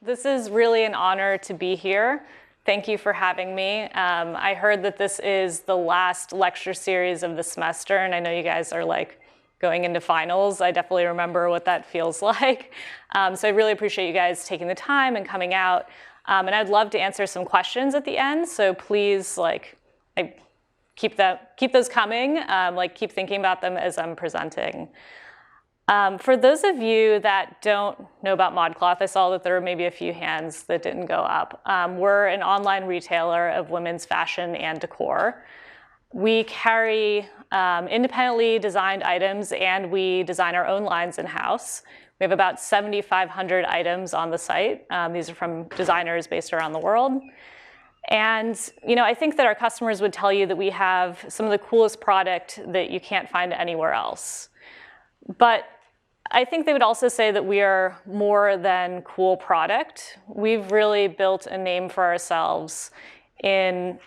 This is really an honor to be here. Thank you for having me. I heard that this is the last lecture series of the semester, and I know you guys are like going into finals. I definitely remember what that feels like. So I really appreciate you guys taking the time and coming out. And I'd love to answer some questions at the end, so please keep those coming, keep thinking about them as I'm presenting. For those of you that don't know about ModCloth, I saw that there were maybe a few hands that didn't go up. We're an online retailer of women's fashion and decor. We carry independently designed items, and we design our own lines in-house. We have about 7,500 items on the site. These are from designers based around the world. And I think that our customers would tell you that we have some of the coolest product that you can't find anywhere else. But I think they would also say that we are more than cool product. We've really built a name for ourselves in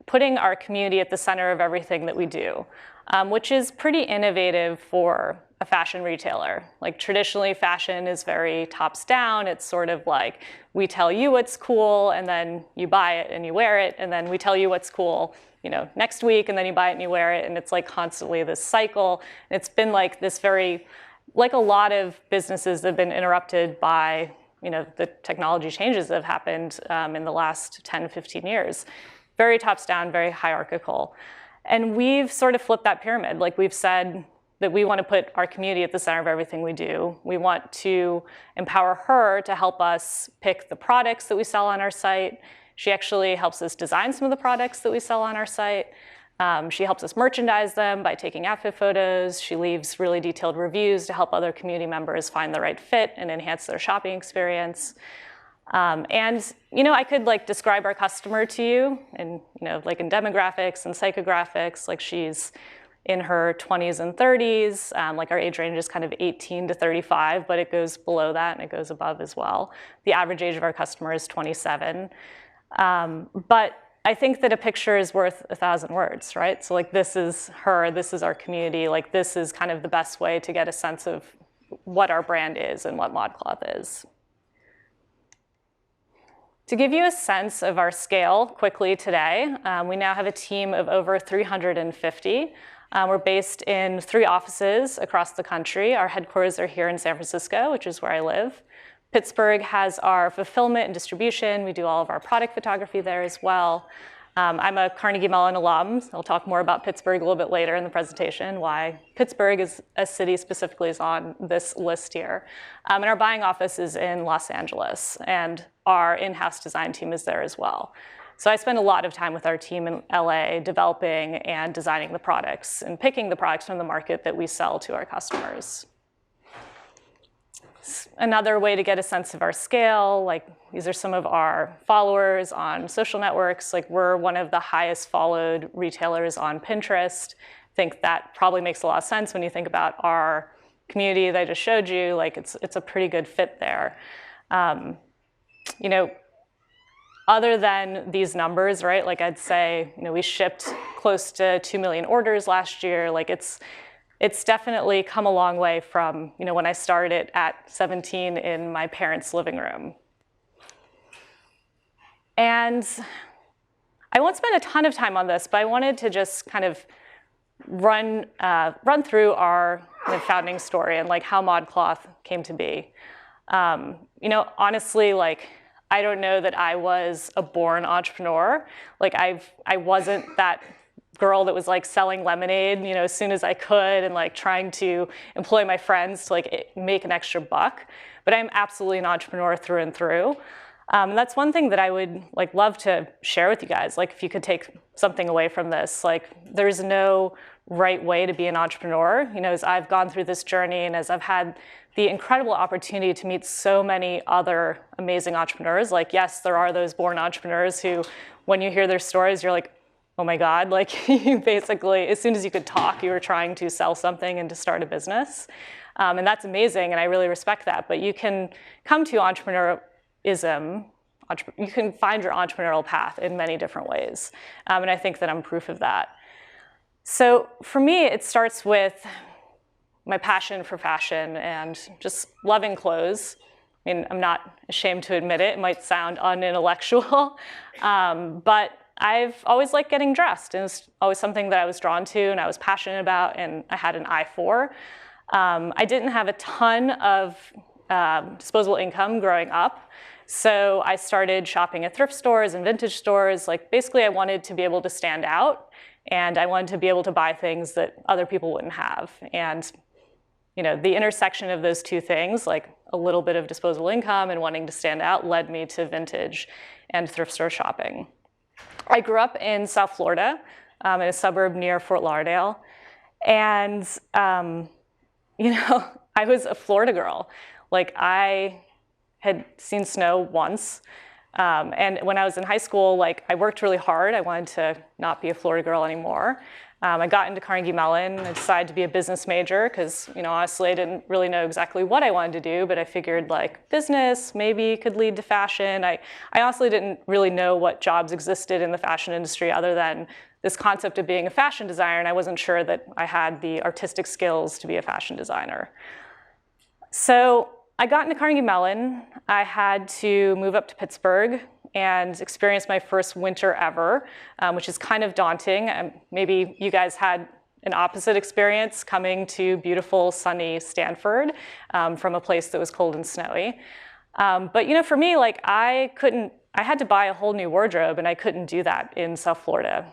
putting our community at the center of everything that we do, which is pretty innovative for a fashion retailer. Like traditionally, fashion is very tops down. It's sort of like we tell you what's cool, and then you buy it and you wear it, and then we tell you what's cool next week, and then you buy it and you wear it, and it's like constantly this cycle. And it's been like this very, like a lot of businesses have been interrupted by the technology changes that have happened in the last 10, 15 years. Very tops down, very hierarchical. And we've sort of flipped that pyramid. Like we've said that we want to put our community at the center of everything we do. We want to empower her to help us pick the products that we sell on our site. She actually helps us design some of the products that we sell on our site. She helps us merchandise them by taking outfit photos. She leaves really detailed reviews to help other community members find the right fit and enhance their shopping experience. I could describe our customer to you in in demographics and psychographics. Like she's in her 20s and 30s. Our age range is kind of 18 to 35, but it goes below that and it goes above as well. The average age of our customer is 27. But I think that a picture is worth 1,000 words, right? So this is her, this is our community. This is kind of the best way to get a sense of what our brand is and what ModCloth is. To give you a sense of our scale quickly today, we now have a team of over 350. We're based in 3 offices across the country. Our headquarters are here in San Francisco, which is where I live. Pittsburgh has our fulfillment and distribution. We do all of our product photography there as well. I'm a Carnegie Mellon alum. I'll talk more about Pittsburgh a little bit later in the presentation, why Pittsburgh as a city specifically is on this list here. And our buying office is in Los Angeles, and our in-house design team is there as well. So I spend a lot of time with our team in LA developing and designing the products and picking the products from the market that we sell to our customers. Another way to get a sense of our scale, these are some of our followers on social networks. We're one of the highest followed retailers on Pinterest. I think that probably makes a lot of sense when you think about our community that I just showed you. It's a pretty good fit there. Other than these numbers, right? I'd say, we shipped close to 2 million orders last year. It's definitely come a long way from when I started at 17 in my parents' living room. And I won't spend a ton of time on this, but I wanted to just kind of run through our founding story and how ModCloth came to be. Honestly, I don't know that I was a born entrepreneur. I wasn't that girl that was selling lemonade, as soon as I could and trying to employ my friends to make an extra buck. But I'm absolutely an entrepreneur through and through. And that's one thing that I would love to share with you guys. If you could take something away from this, there's no right way to be an entrepreneur. As I've gone through this journey and as I've had the incredible opportunity to meet so many other amazing entrepreneurs, yes, there are those born entrepreneurs who, when you hear their stories, you're like, oh my God, you basically, as soon as you could talk, you were trying to sell something and to start a business. And that's amazing, and I really respect that. But you can come to entrepreneurism, you can find your entrepreneurial path in many different ways. And I think that I'm proof of that. So for me, it starts with my passion for fashion and just loving clothes. I mean, I'm not ashamed to admit it. It might sound unintellectual, but I've always liked getting dressed. It was always something that I was drawn to and I was passionate about, and I had an eye for. I didn't have a ton of disposable income growing up, so I started shopping at thrift stores and vintage stores. Like, basically, I wanted to be able to stand out, and I wanted to be able to buy things that other people wouldn't have. And the intersection of those two things, like a little bit of disposable income and wanting to stand out, led me to vintage and thrift store shopping. I grew up in South Florida, in a suburb near Fort Lauderdale, and I was a Florida girl. Like, I had seen snow once, and when I was in high school, like, I worked really hard. I wanted to not be a Florida girl anymore. I got into Carnegie Mellon. I decided to be a business major because, honestly, I didn't really know exactly what I wanted to do, but I figured, like, business maybe could lead to fashion. I honestly didn't really know what jobs existed in the fashion industry other than this concept of being a fashion designer, and I wasn't sure that I had the artistic skills to be a fashion designer. So I got into Carnegie Mellon. I had to move up to Pittsburgh and experience my first winter ever, which is kind of daunting. Maybe you guys had an opposite experience coming to beautiful, sunny Stanford from a place that was cold and snowy. But for me, like, I had to buy a whole new wardrobe, and I couldn't do that in South Florida.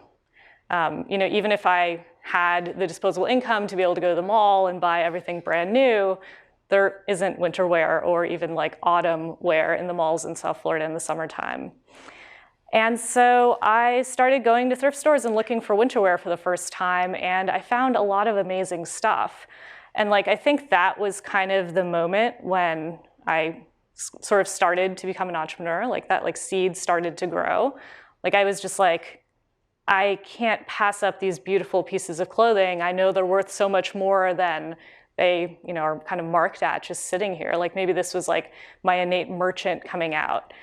Even if I had the disposable income to be able to go to the mall and buy everything brand new, there isn't winter wear or even like autumn wear in the malls in South Florida in the summertime. And so I started going to thrift stores and looking for winter wear for the first time, and I found a lot of amazing stuff. And I think that was kind of the moment when I sort of started to become an entrepreneur, that seed started to grow. I was just like, I can't pass up these beautiful pieces of clothing. I know they're worth so much more than they are kind of marked at just sitting here. Maybe this was my innate merchant coming out.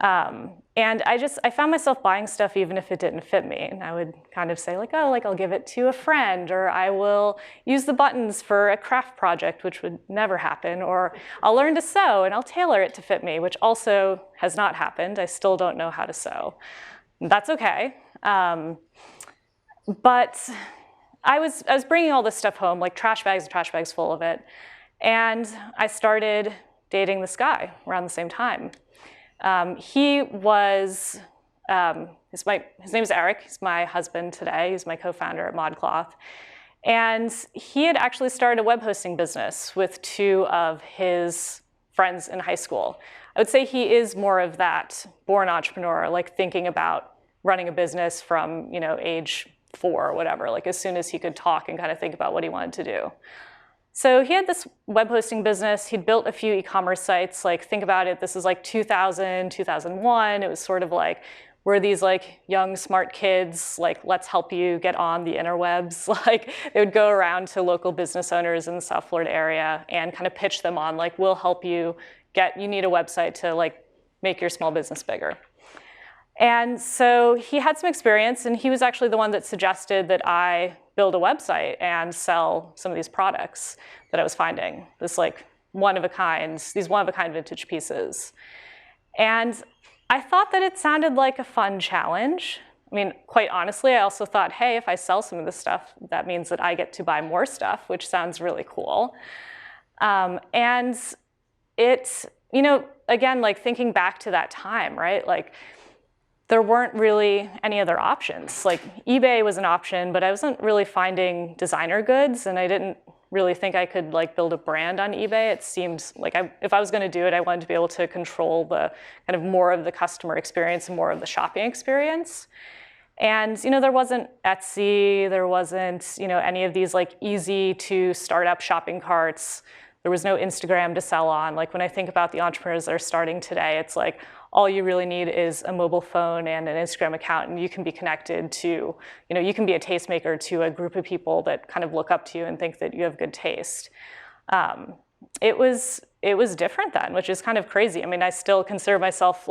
And I found myself buying stuff even if it didn't fit me. And I would kind of say I'll give it to a friend, or I will use the buttons for a craft project, which would never happen, or I'll learn to sew and I'll tailor it to fit me, which also has not happened. I still don't know how to sew. That's okay. But I was bringing all this stuff home, trash bags and trash bags full of it. And I started dating this guy around the same time. He was, his name is Eric. He's my husband today. He's my co-founder at ModCloth. And he had actually started a web hosting business with two of his friends in high school. I would say he is more of that born entrepreneur, thinking about running a business from, age 4 or whatever, as soon as he could talk and kind of think about what he wanted to do. So he had this web hosting business. He'd built a few e-commerce sites. Think about it, this is 2000, 2001. It was sort of we're these young, smart kids, let's help you get on the interwebs. They would go around to local business owners in the South Florida area and kind of pitch them on, we'll help you you need a website to make your small business bigger. And so he had some experience, and he was actually the one that suggested that I build a website and sell some of these products that I was finding, these one-of-a-kind vintage pieces. And I thought that it sounded like a fun challenge. I mean, quite honestly, I also thought, hey, if I sell some of this stuff, that means that I get to buy more stuff, which sounds really cool. And it, again, thinking back to that time, right? There weren't really any other options. eBay was an option, but I wasn't really finding designer goods, and I didn't really think I could build a brand on eBay. It seems if I was going to do it, I wanted to be able to control the kind of more of the customer experience and more of the shopping experience. And there wasn't Etsy, there wasn't any of these easy to start up shopping carts. There was no Instagram to sell on. When I think about the entrepreneurs that are starting today, it's all you really need is a mobile phone and an Instagram account, and you can be connected to, you can be a tastemaker to a group of people that kind of look up to you and think that you have good taste. It was different then, which is kind of crazy. I mean, I still consider myself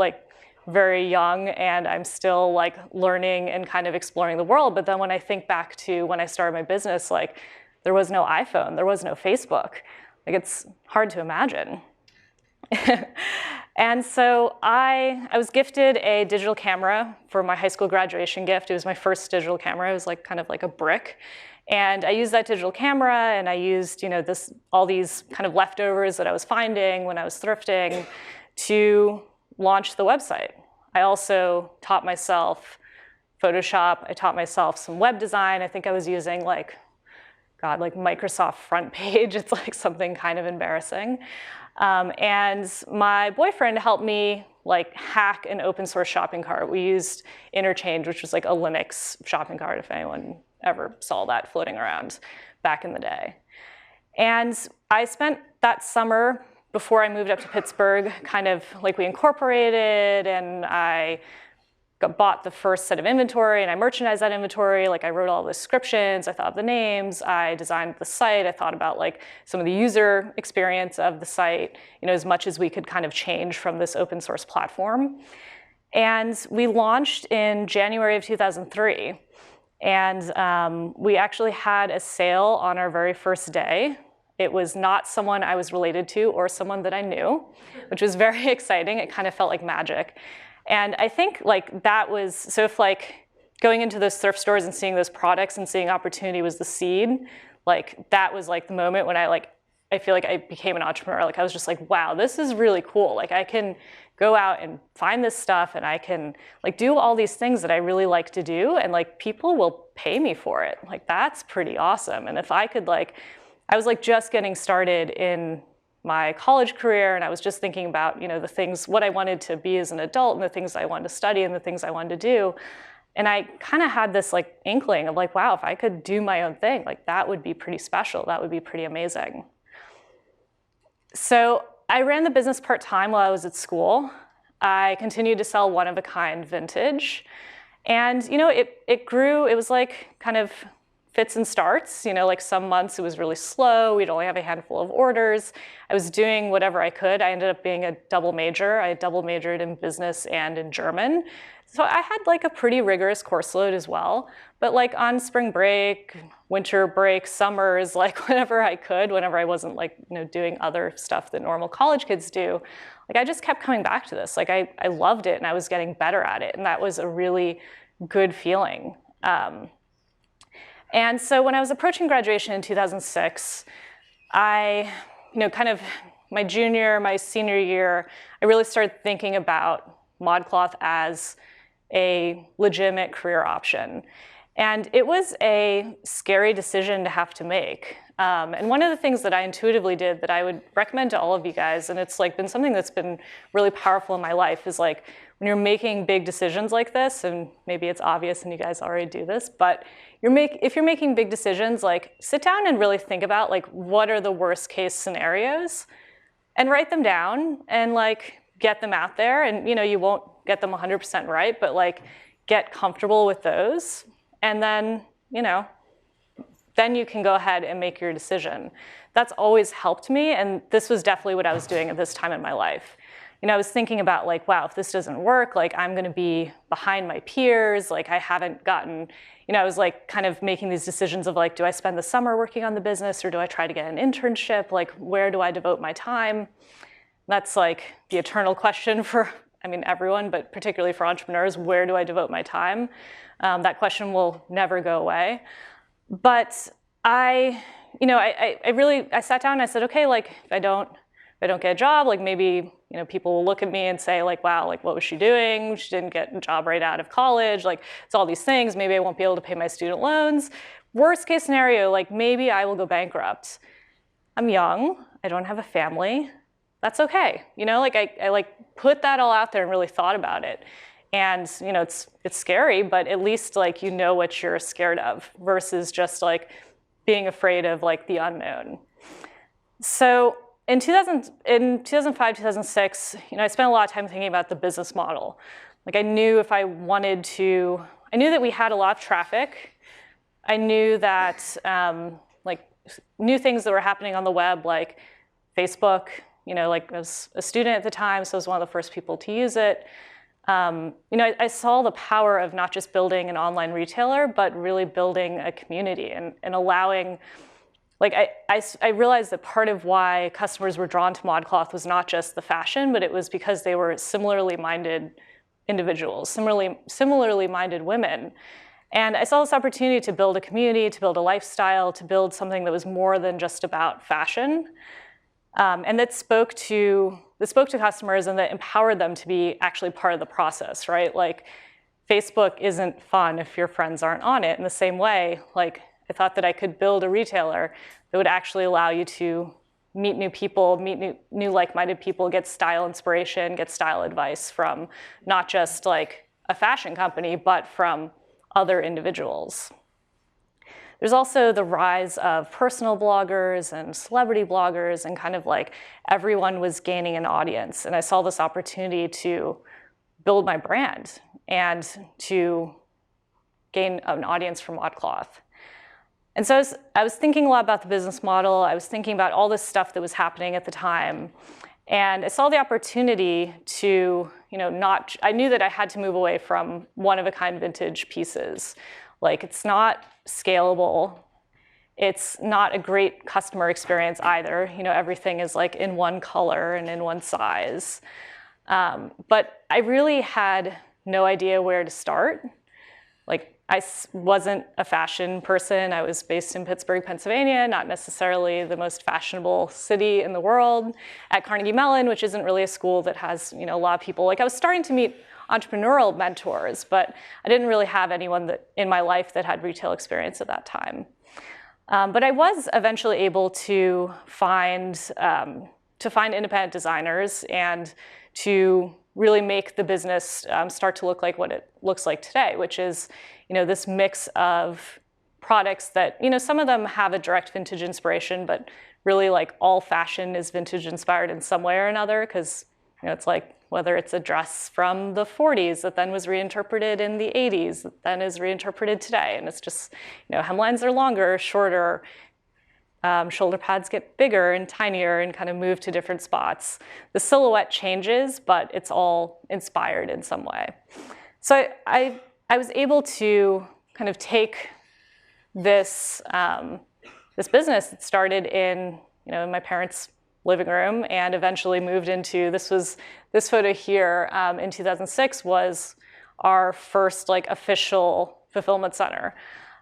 very young, and I'm still learning and kind of exploring the world. But then when I think back to when I started my business, there was no iPhone, there was no Facebook. It's hard to imagine. And so I was gifted a digital camera for my high school graduation gift. It was my first digital camera. It was like kind of like a brick. And I used that digital camera, and I used all these kind of leftovers that I was finding when I was thrifting to launch the website. I also taught myself Photoshop. I taught myself some web design. I think I was using like Microsoft Front Page. It's like something kind of embarrassing. And my boyfriend helped me like hack an open source shopping cart. We used Interchange, which was like a Linux shopping cart, if anyone ever saw that floating around back in the day. And I spent that summer before I moved up to Pittsburgh, kind of like we incorporated, and I bought the first set of inventory, and I merchandised that inventory. Like I wrote all the descriptions, I thought of the names, I designed the site, I thought about like some of the user experience of the site, as much as we could kind of change from this open source platform. And we launched in January of 2003. And we actually had a sale on our very first day. It was not someone I was related to or someone that I knew, which was very exciting. It kind of felt like magic. And I think like that was, so if like going into those thrift stores and seeing those products and seeing opportunity was the seed, like that was like the moment when I feel like I became an entrepreneur. Like I was just like, wow, this is really cool. Like I can go out and find this stuff, and I can like do all these things that I really like to do, and like people will pay me for it. Like that's pretty awesome. And if I could I was like just getting started in my college career, and I was just thinking about, the things, what I wanted to be as an adult, and the things I wanted to study, and the things I wanted to do. And I kind of had this like inkling of like, wow, if I could do my own thing, like that would be pretty special. That would be pretty amazing. So I ran the business part-time while I was at school. I continued to sell one-of-a-kind vintage. And it grew. It was like kind of fits and starts. Like some months it was really slow. We'd only have a handful of orders. I was doing whatever I could. I ended up being a double major. I double majored in business and in German. So I had like a pretty rigorous course load as well. But like on spring break, winter break, summers, like whenever I could, whenever I wasn't like doing other stuff that normal college kids do, like I just kept coming back to this. Like I loved it, and I was getting better at it, and that was a really good feeling. And so when I was approaching graduation in 2006, I, kind of my senior year, I really started thinking about ModCloth as a legitimate career option. And it was a scary decision to have to make. And one of the things that I intuitively did that I would recommend to all of you guys, and it's like been something that's been really powerful in my life, is like when you're making big decisions like this, and maybe it's obvious and you guys already do this, but if you're making big decisions, like sit down and really think about like what are the worst case scenarios, and write them down and like get them out there. And you won't get them 100% right, but like get comfortable with those, and then then you can go ahead and make your decision. That's always helped me, and this was definitely what I was doing at this time in my life. I was thinking about like, wow, if this doesn't work, like I'm gonna be behind my peers, like I haven't gotten, I was like kind of making these decisions of like, do I spend the summer working on the business, or do I try to get an internship? Like, where do I devote my time? That's like the eternal question for, everyone, but particularly for entrepreneurs, where do I devote my time? That question will never go away. But I sat down and I said, okay, like if I don't get a job, like maybe, people will look at me and say like, wow, like what was she doing? She didn't get a job right out of college. Like it's all these things. Maybe I won't be able to pay my student loans. Worst case scenario, like maybe I will go bankrupt. I'm young. I don't have a family. That's okay. Like I like put that all out there and really thought about it. And it's scary, but at least like what you're scared of versus just like being afraid of like the unknown. So in 2005, 2006, I spent a lot of time thinking about the business model. Like I knew if I wanted to, I knew that we had a lot of traffic. I knew that like new things that were happening on the web, like Facebook. Like I was a student at the time, so I was one of the first people to use it. I saw the power of not just building an online retailer, but really building a community and allowing like I realized that part of why customers were drawn to ModCloth was not just the fashion, but it was because they were similarly minded individuals, similarly minded women. And I saw this opportunity to build a community, to build a lifestyle, to build something that was more than just about fashion. And that spoke to customers and that empowered them to be actually part of the process, right? Like, Facebook isn't fun if your friends aren't on it. In the same way, like, I thought that I could build a retailer that would actually allow you to meet new people, meet new like-minded people, get style inspiration, get style advice from not just like a fashion company, but from other individuals. There's also the rise of personal bloggers and celebrity bloggers, and kind of like everyone was gaining an audience. And I saw this opportunity to build my brand and to gain an audience for ModCloth. And so I was thinking a lot about the business model. I was thinking about all this stuff that was happening at the time. And I saw the opportunity to, I knew that I had to move away from one-of-a-kind vintage pieces. Like, it's not scalable. It's not a great customer experience either. Everything is like in one color and in one size. But I really had no idea where to start. Like, I wasn't a fashion person. I was based in Pittsburgh, Pennsylvania, not necessarily the most fashionable city in the world, at Carnegie Mellon, which isn't really a school that has a lot of people. Like, I was starting to meet entrepreneurial mentors, but I didn't really have anyone in my life that had retail experience at that time. But I was eventually able to find independent designers and to really make the business start to look like what it looks like today, which is this mix of products that, some of them have a direct vintage inspiration, but really like all fashion is vintage inspired in some way or another, because it's like whether it's a dress from the 40s that then was reinterpreted in the 80s that then is reinterpreted today. And it's just, hemlines are longer, shorter, shoulder pads get bigger and tinier and kind of move to different spots. The silhouette changes, but it's all inspired in some way. So I was able to kind of take this business that started in my parents' living room and eventually moved into this photo here in 2006 was our first like official fulfillment center.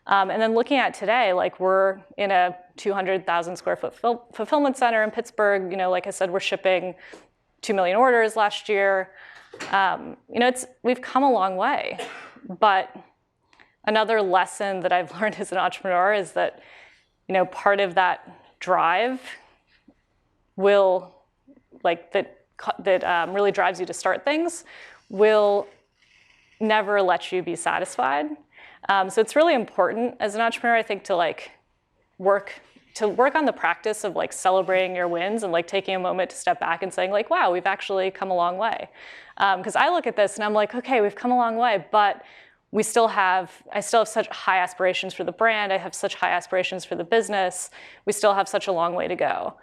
And then looking at today, like, we're in a 200,000 square foot fulfillment center in Pittsburgh. Like I said, we're shipping 2 million orders last year. We've come a long way. But another lesson that I've learned as an entrepreneur is that, part of that drive will, like, that really drives you to start things, will never let you be satisfied. So it's really important as an entrepreneur, I think, to work on the practice of like celebrating your wins and like taking a moment to step back and saying like, wow, we've actually come a long way. Because I look at this and I'm like, okay, we've come a long way, but I still have such high aspirations for the brand. I have such high aspirations for the business. We still have such a long way to go.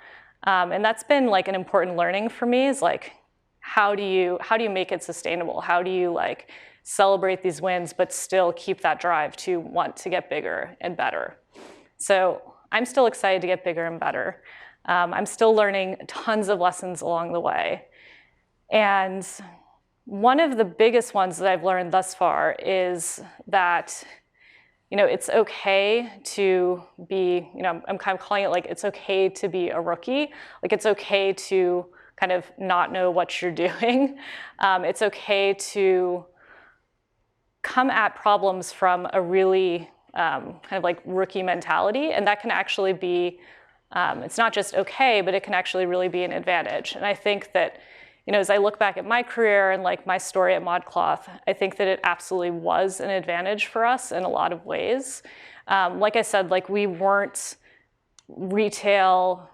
And that's been like an important learning for me, is like, how do you make it sustainable? How do you like celebrate these wins, but still keep that drive to want to get bigger and better? So I'm still excited to get bigger and better. I'm still learning tons of lessons along the way. And one of the biggest ones that I've learned thus far is that, it's okay to be, I'm kind of calling it like, it's okay to be a rookie. Like, it's okay to kind of not know what you're doing. It's okay to come at problems from a really kind of like rookie mentality. And that can actually be, it's not just okay, but it can actually really be an advantage. And I think that, as I look back at my career and like my story at ModCloth, I think that it absolutely was an advantage for us in a lot of ways. Like I said, like, we weren't retail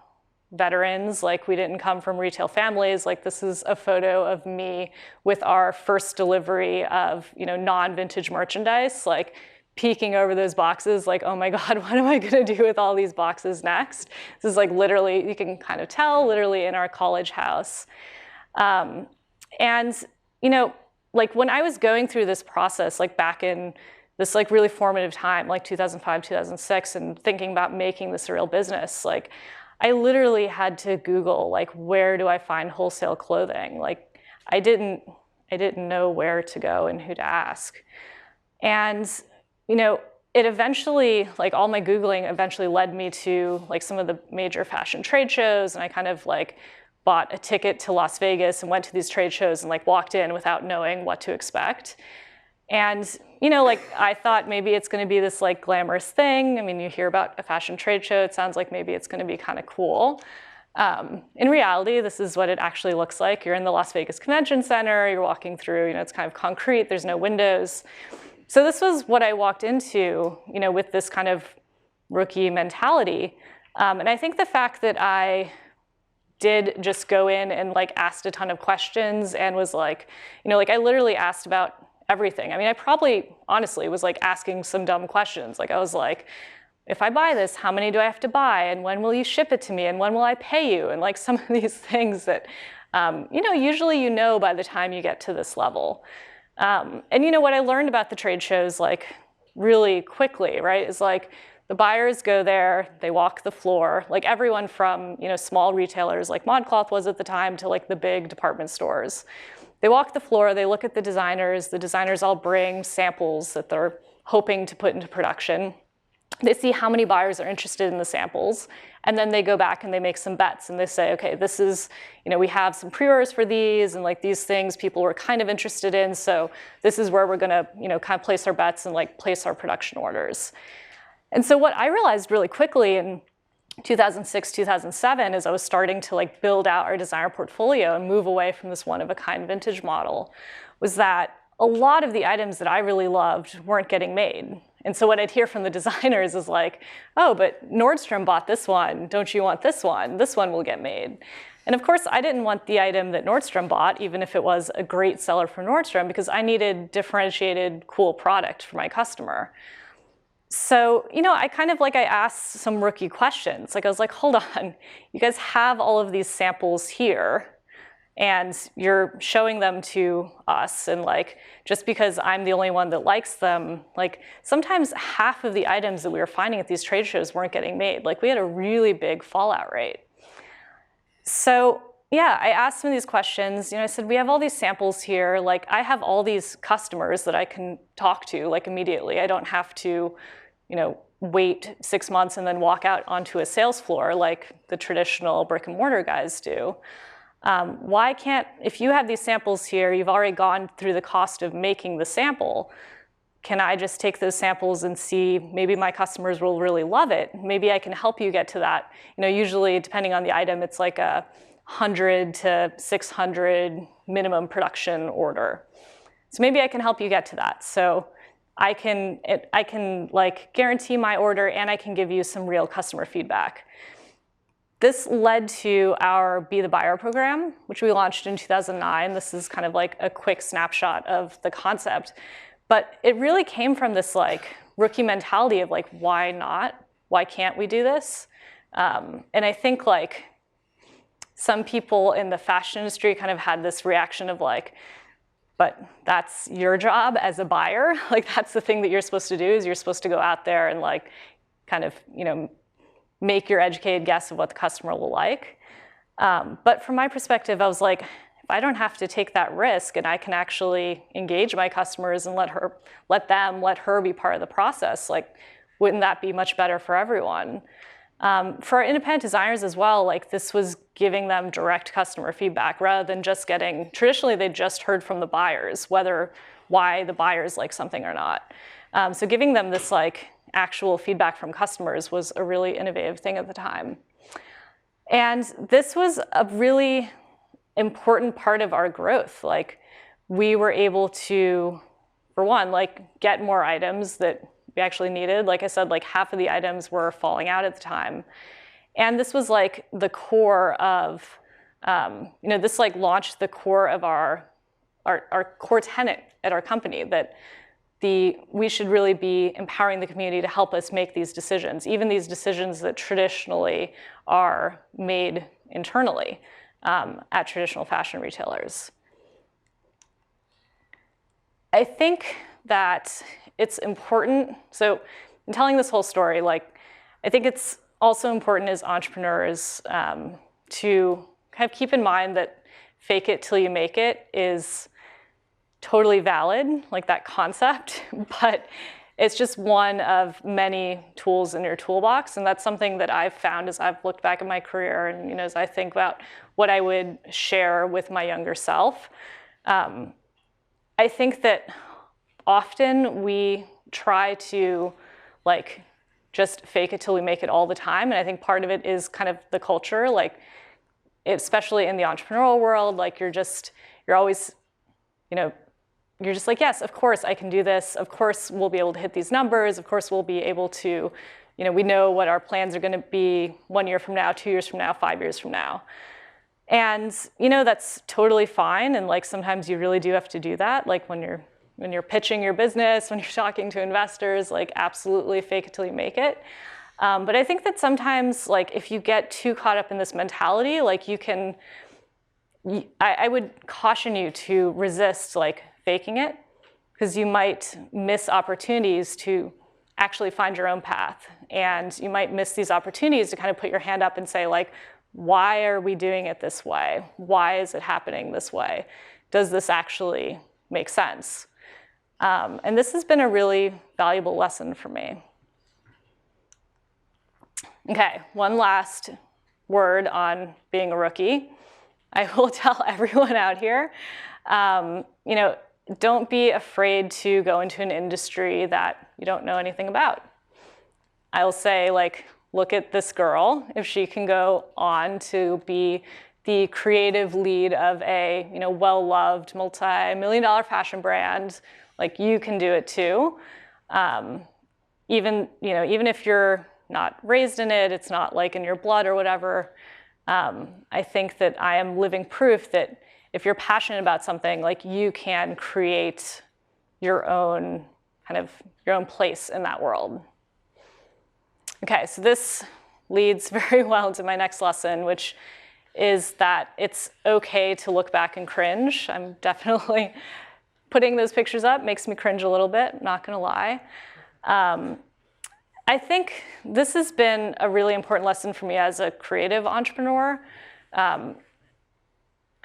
veterans, like, we didn't come from retail families. Like, this is a photo of me with our first delivery of, non-vintage merchandise, like peeking over those boxes, like, oh my God, what am I gonna do with all these boxes next? This is like literally, you can kind of tell, literally in our college house. And, like, when I was going through this process, like back in this like really formative time, like 2005, 2006, and thinking about making this a real business, like I literally had to Google, like, where do I find wholesale clothing? Like, I didn't know where to go and who to ask. And, you know, it eventually, like all my Googling eventually led me to like some of the major fashion trade shows, and I kind of like bought a ticket to Las Vegas and went to these trade shows and like walked in without knowing what to expect. And, you know, like I thought maybe it's going to be this like glamorous thing. I mean, you hear about a fashion trade show, it sounds like maybe it's going to be kind of cool. In reality, this is what it actually looks like. You're in the Las Vegas Convention Center, you're walking through, you know, it's kind of concrete, there's no windows. So this was what I walked into, you know, with this kind of rookie mentality. And I think the fact that I did just go in and like asked a ton of questions and was like, you know, like I literally asked about everything. I mean, I probably honestly was like asking some dumb questions. Like I was like, if I buy this, how many do I have to buy? And when will you ship it to me? And when will I pay you? And like some of these things that, you know, usually you know by the time you get to this level. And you know, what I learned about the trade shows like really quickly, right, is like the buyers go there, they walk the floor, like everyone from, you know, small retailers like ModCloth was at the time to like the big department stores. They walk the floor, they look at the designers all bring samples that they're hoping to put into production. They see how many buyers are interested in the samples, and then they go back and they make some bets and they say, okay, this is, you know, we have some pre-orders for these, and like these things people were kind of interested in, so this is where we're gonna, you know, kind of place our bets and like place our production orders. And so what I realized really quickly in 2006, 2007, as I was starting to like build out our designer portfolio and move away from this one-of-a-kind vintage model, was that a lot of the items that I really loved weren't getting made. And so what I'd hear from the designers is like, oh, but Nordstrom bought this one. Don't you want this one? This one will get made. And of course, I didn't want the item that Nordstrom bought, even if it was a great seller for Nordstrom, because I needed differentiated, cool product for my customer. So, you know, I kind of like, I asked some rookie questions. Like I was like, hold on, you guys have all of these samples here and you're showing them to us, and like, just because I'm the only one that likes them, like sometimes half of the items that we were finding at these trade shows weren't getting made. Like we had a really big fallout rate. So yeah, I asked them these questions. You know, I said, we have all these samples here. Like I have all these customers that I can talk to like immediately. I don't have to, you know, wait 6 months and then walk out onto a sales floor like the traditional brick and mortar guys do. Why can't, if you have these samples here, you've already gone through the cost of making the sample, can I just take those samples and see, maybe my customers will really love it. Maybe I can help you get to that. You know, usually depending on the item, it's like a 100 to 600 minimum production order. So maybe I can help you get to that. So I can like guarantee my order, and I can give you some real customer feedback. This led to our Be the Buyer program, which we launched in 2009. This is kind of like a quick snapshot of the concept. But it really came from this like rookie mentality of like, why not? Why can't we do this? And I think like some people in the fashion industry kind of had this reaction of like, but that's your job as a buyer. Like that's the thing that you're supposed to do, is you're supposed to go out there and like kind of, you know, make your educated guess of what the customer will like. But from my perspective, I was like, if I don't have to take that risk and I can actually engage my customers and let her be part of the process, like, wouldn't that be much better for everyone? For our independent designers as well, like this was giving them direct customer feedback rather than just getting, traditionally they just heard from the buyers, why the buyers like something or not. So giving them this like actual feedback from customers was a really innovative thing at the time. And this was a really important part of our growth. Like we were able to, for one, like get more items that we actually needed. Like I said, like half of the items were falling out at the time. And this was like the core of, you know, this like launched the core of our core tenet at our company, that we should really be empowering the community to help us make these decisions, even these decisions that traditionally are made internally at traditional fashion retailers. I think that it's important. So in telling this whole story, like, I think it's also important as entrepreneurs to kind of keep in mind that fake it till you make it is totally valid, like that concept, but it's just one of many tools in your toolbox. And that's something that I've found as I've looked back at my career and, you know, as I think about what I would share with my younger self. I think that often we try to like just fake it till we make it all the time. And I think part of it is kind of the culture, like especially in the entrepreneurial world, like you're always, you know, you're just like, yes, of course I can do this. Of course we'll be able to hit these numbers. Of course we'll be able to, you know, we know what our plans are going to be 1 year from now, 2 years from now, 5 years from now. And, you know, that's totally fine. And like sometimes you really do have to do that. Like when you're pitching your business, when you're talking to investors, like absolutely fake it till you make it. But I think that sometimes like if you get too caught up in this mentality, like I would caution you to resist like faking it, because you might miss opportunities to actually find your own path. And you might miss these opportunities to kind of put your hand up and say like, why are we doing it this way? Why is it happening this way? Does this actually make sense? And this has been a really valuable lesson for me. Okay, one last word on being a rookie. I will tell everyone out here, you know, don't be afraid to go into an industry that you don't know anything about. I will say, like, look at this girl. If she can go on to be the creative lead of a, you know, well-loved multi-million-dollar fashion brand, like you can do it too. Even if you're not raised in it, it's not like in your blood or whatever. I think that I am living proof that if you're passionate about something, like you can create your own place in that world. Okay, so this leads very well into my next lesson, which is that it's okay to look back and cringe. I'm definitely putting those pictures up makes me cringe a little bit, not gonna lie. I think this has been a really important lesson for me as a creative entrepreneur.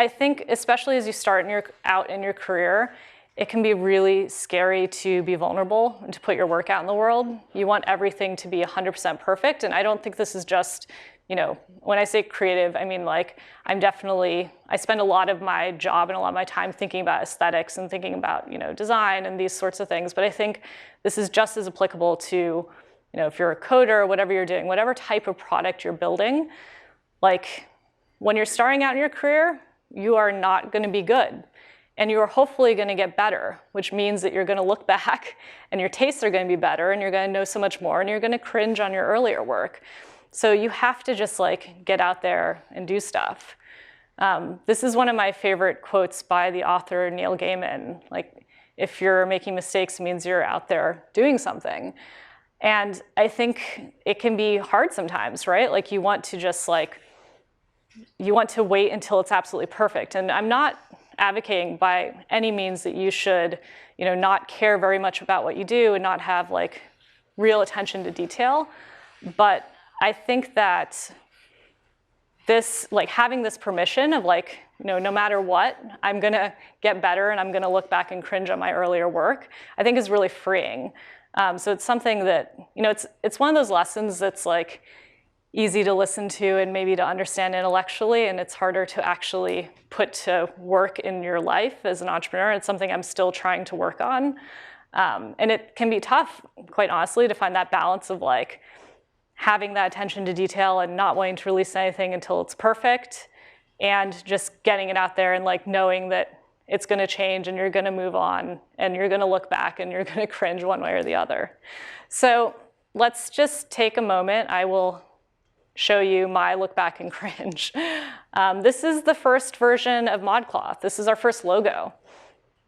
I think especially as you start out in your career, it can be really scary to be vulnerable and to put your work out in the world. You want everything to be 100% perfect, and I don't think this is just, you know, when I say creative, I mean like I spend a lot of my job and a lot of my time thinking about aesthetics and thinking about, you know, design and these sorts of things, but I think this is just as applicable to, you know, if you're a coder, whatever you're doing, whatever type of product you're building, like when you're starting out in your career, you are not going to be good. And you are hopefully going to get better, which means that you're going to look back and your tastes are going to be better and you're going to know so much more and you're going to cringe on your earlier work. So you have to just like get out there and do stuff. This is one of my favorite quotes by the author Neil Gaiman. Like, if you're making mistakes, it means you're out there doing something. And I think it can be hard sometimes, right? Like you want to wait until it's absolutely perfect. And I'm not advocating by any means that you should, you know, not care very much about what you do and not have like real attention to detail. But I think that this, like having this permission of like, you know, no matter what, I'm gonna get better and I'm gonna look back and cringe on my earlier work, I think is really freeing. So it's something that, you know, it's one of those lessons that's like easy to listen to and maybe to understand intellectually, and it's harder to actually put to work in your life as an entrepreneur. It's something I'm still trying to work on. And it can be tough, quite honestly, to find that balance of like having that attention to detail and not wanting to release anything until it's perfect, and just getting it out there and like knowing that it's going to change and you're going to move on and you're going to look back and you're going to cringe one way or the other. So let's just take a moment. I will show you my look back and cringe. This is the first version of ModCloth. This is our first logo.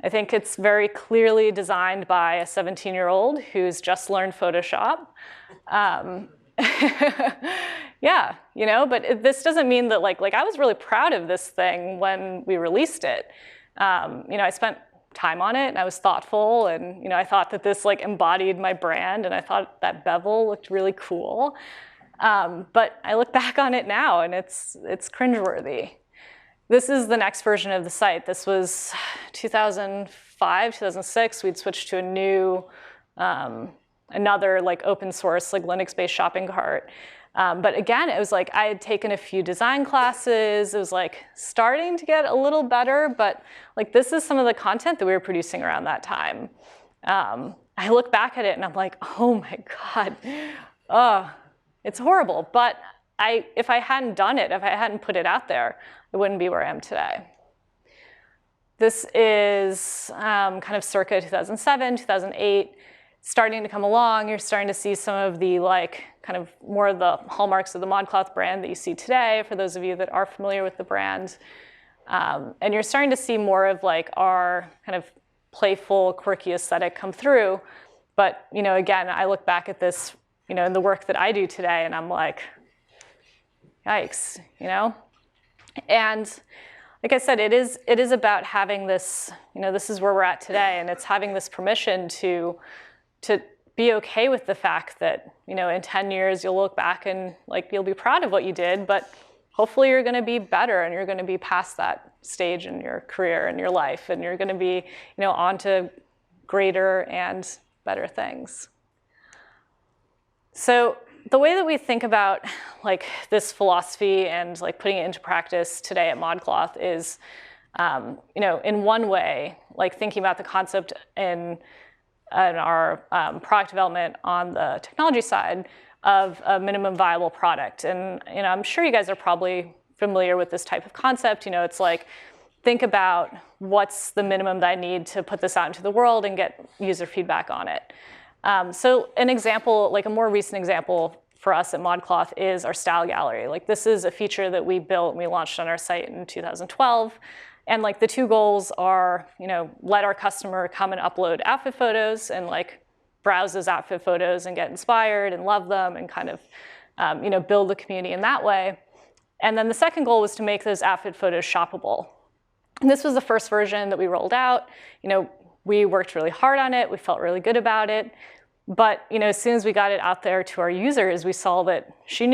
I think it's very clearly designed by a 17-year-old who's just learned Photoshop. Yeah, you know, but this doesn't mean that like I was really proud of this thing when we released it. You know, I spent time on it, and I was thoughtful, and I thought that this like embodied my brand, and I thought that bevel looked really cool. But I look back on it now, and it's cringeworthy. This is the next version of the site. This was 2005, 2006. We'd switched to a new, another like open source, like Linux-based shopping cart. But again, it was like I had taken a few design classes. It was like starting to get a little better, but like this is some of the content that we were producing around that time. I look back at it and I'm like, oh my God, it's horrible. But if I hadn't done it, if I hadn't put it out there, I wouldn't be where I am today. This is kind of circa 2007, 2008. Starting to come along, you're starting to see some of the like kind of more of the hallmarks of the ModCloth brand that you see today, for those of you that are familiar with the brand. And you're starting to see more of like our kind of playful, quirky aesthetic come through. But again, I look back at this, in the work that I do today, and I'm like, yikes, And like I said, it is about having this, this is where we're at today, and it's having this permission to be okay with the fact that, in 10 years, you'll look back and like you'll be proud of what you did, but hopefully you're going to be better and you're going to be past that stage in your career and your life, and you're going to be, on to greater and better things. So the way that we think about like this philosophy and like putting it into practice today at ModCloth is, in one way, like thinking about the concept in our product development on the technology side of a minimum viable product. And I'm sure you guys are probably familiar with this type of concept. It's like, think about what's the minimum that I need to put this out into the world and get user feedback on it. So an example, like a more recent example for us at ModCloth is our style gallery. Like this is a feature that we built and we launched on our site in 2012. And like the two goals are, let our customer come and upload outfit photos and like browse those outfit photos and get inspired and love them and kind of, build the community in that way. And then the second goal was to make those outfit photos shoppable. And this was the first version that we rolled out. We worked really hard on it. We felt really good about it. But as soon as we got it out there to our users, we saw that she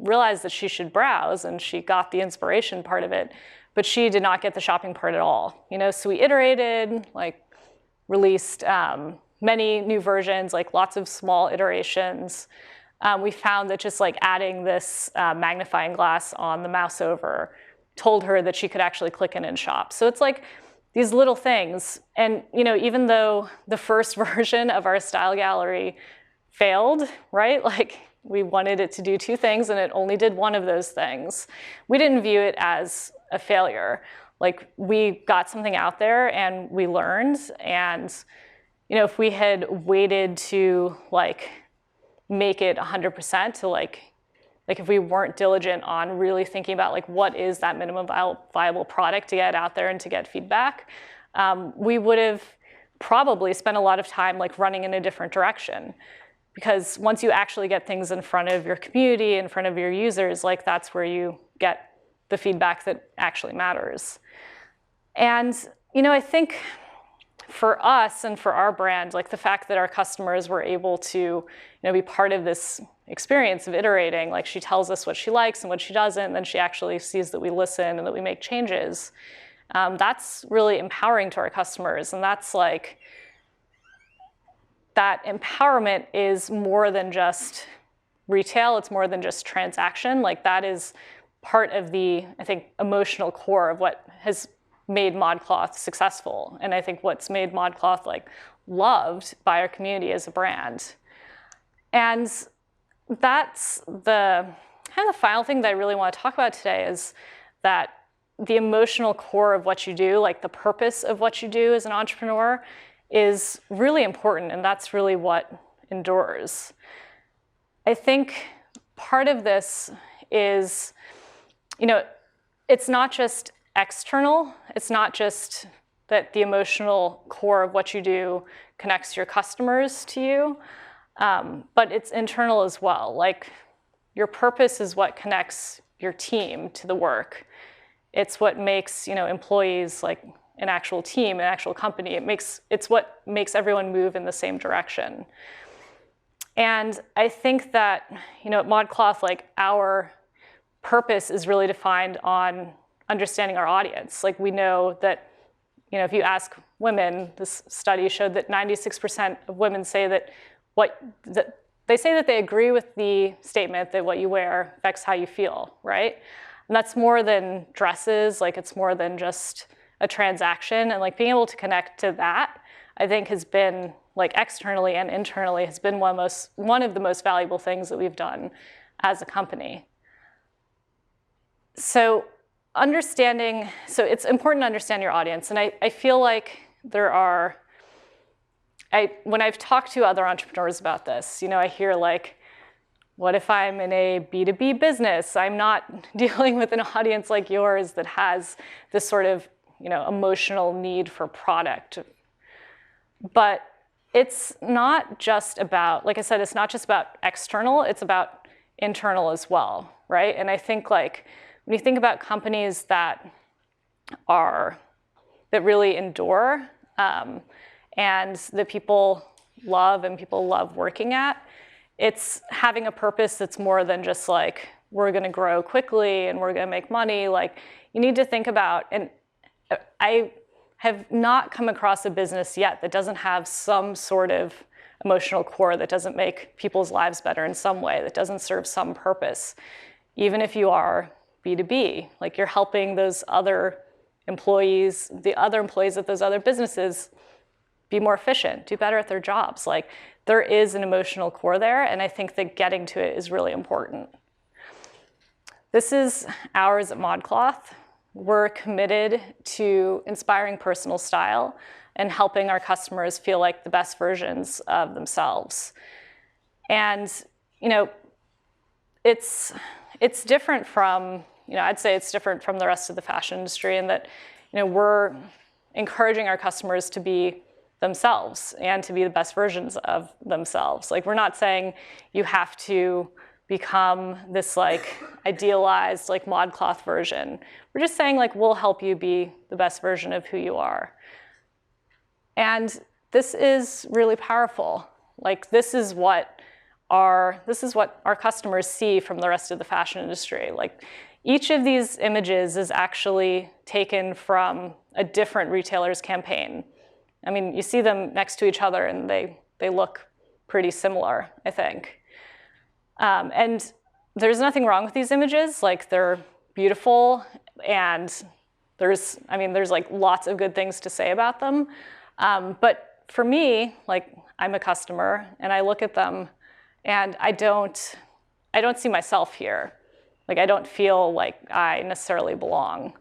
realized that she should browse, and she got the inspiration part of it, but she did not get the shopping part at all. So we iterated, like released many new versions, like lots of small iterations. We found that just like adding this magnifying glass on the mouse over told her that she could actually click in and shop. So it's like these little things. And even though the first version of our style gallery failed, right? Like we wanted it to do two things and it only did one of those things. We didn't view it as a failure. Like we got something out there and we learned. And if we had waited to like make it 100% to like if we weren't diligent on really thinking about like what is that minimum viable product to get out there and to get feedback, we would have probably spent a lot of time like running in a different direction. Because once you actually get things in front of your community, in front of your users, like that's where you get the feedback that actually matters. And I think for us and for our brand, like the fact that our customers were able to be part of this experience of iterating, like she tells us what she likes and what she doesn't, and then she actually sees that we listen and that we make changes. That's really empowering to our customers. And that's like, that empowerment is more than just retail. It's more than just transaction. Like that is part of the, I think, emotional core of what has made ModCloth successful. And I think what's made ModCloth like loved by our community as a brand. And that's the kind of the final thing that I really want to talk about today is that the emotional core of what you do, like the purpose of what you do as an entrepreneur, is really important, and that's really what endures. I think part of this is, it's not just external. It's not just that the emotional core of what you do connects your customers to you, but it's internal as well. Like your purpose is what connects your team to the work. It's what makes employees like an actual team, an actual company. It's what makes everyone move in the same direction. And I think that, at ModCloth, like, our purpose is really defined on understanding our audience. Like, we know that, if you ask women, this study showed that 96% of women say that they agree with the statement that what you wear affects how you feel, right? And that's more than dresses, like, it's more than just a transaction. And, like, being able to connect to that, I think, has been, like, externally and internally, has been one of the most valuable things that we've done as a company. So it's important to understand your audience. And I feel like when I've talked to other entrepreneurs about this, I hear, like, what if I'm in a B2B business? I'm not dealing with an audience like yours that has this sort of, emotional need for product. But it's not just about, like I said, it's not just about external, it's about internal as well, right? And I think, like, when you think about companies that really endure, and that people love working at, it's having a purpose that's more than just, like, we're going to grow quickly and we're going to make money. Like, you need to think about, and I have not come across a business yet that doesn't have some sort of emotional core, that doesn't make people's lives better in some way, that doesn't serve some purpose. Even if you are B2B, like, you're helping those other employees, the other employees at those other businesses, be more efficient, do better at their jobs. Like, there is an emotional core there, and I think that getting to it is really important. This is ours at ModCloth. We're committed to inspiring personal style and helping our customers feel like the best versions of themselves. And, it's different from, I'd say it's different from the rest of the fashion industry in that, we're encouraging our customers to be themselves and to be the best versions of themselves. Like, we're not saying you have to become this, like, idealized, like, ModCloth version. We're just saying, like, we'll help you be the best version of who you are. And this is really powerful. Like, this is what our customers see from the rest of the fashion industry. Like, each of these images is actually taken from a different retailer's campaign. I mean, you see them next to each other and they look pretty similar, I think. And there's nothing wrong with these images. Like, they're beautiful, and there's like lots of good things to say about them. But for me, like, I'm a customer and I look at them and I don't see myself here. Like, I don't feel like I necessarily belong.